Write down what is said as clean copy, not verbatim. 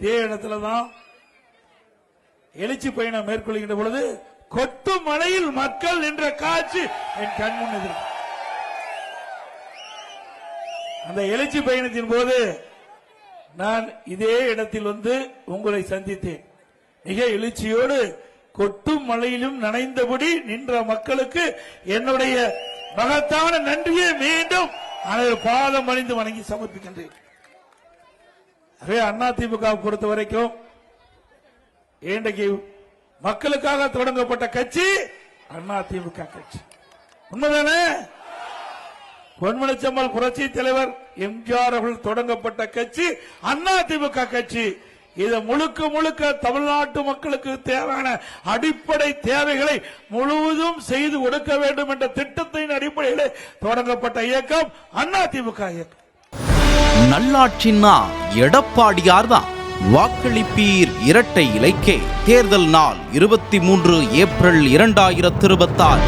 இதே இடத்துலதான் எழுச்சி பயணம் மேற்கொள்கின்ற பொழுது கொட்டு மழையில் மக்கள் நின்ற காட்சி என் கண்முன் எதிர்க்கும். அந்த எழுச்சி பயணத்தின் போது நான் இதே இடத்தில் வந்து உங்களை சந்தித்தேன். மிக எழுச்சியோடு கொட்டும் மழையிலும் நனைந்தபடி நின்ற மக்களுக்கு என்னுடைய மகத்தான நன்றியை மீண்டும் பாதம் அணிந்து வணங்கி சமர்ப்பிக்கின்றேன். அதிமுக பொறுத்த வரைக்கும் இன்றைக்கு மக்களுக்காக தொடங்கப்பட்ட கட்சி அதிமுக கட்சி. உண்மைதானே? பொன்மனச்செம்மல் புரட்சி தலைவர் எம்ஜிஆர் அவர்கள் தொடங்கப்பட்ட கட்சி அதிமுக கட்சி. இதை முழுக்க முழுக்க தமிழ்நாட்டு மக்களுக்கு தேவையான அடிப்படை தேவைகளை முழுவதும் செய்து கொடுக்க வேண்டும் என்ற திட்டத்தின் அடிப்படையில் தொடங்கப்பட்ட இயக்கம் அதிமுக இயக்கம். நல்லாட்சின்னா எடப்பாடியார் தான். வாக்களிப்பீர் இரட்டை இலைக்கே. தேர்தல் நாள் 23 ஏப்ரல் 2026.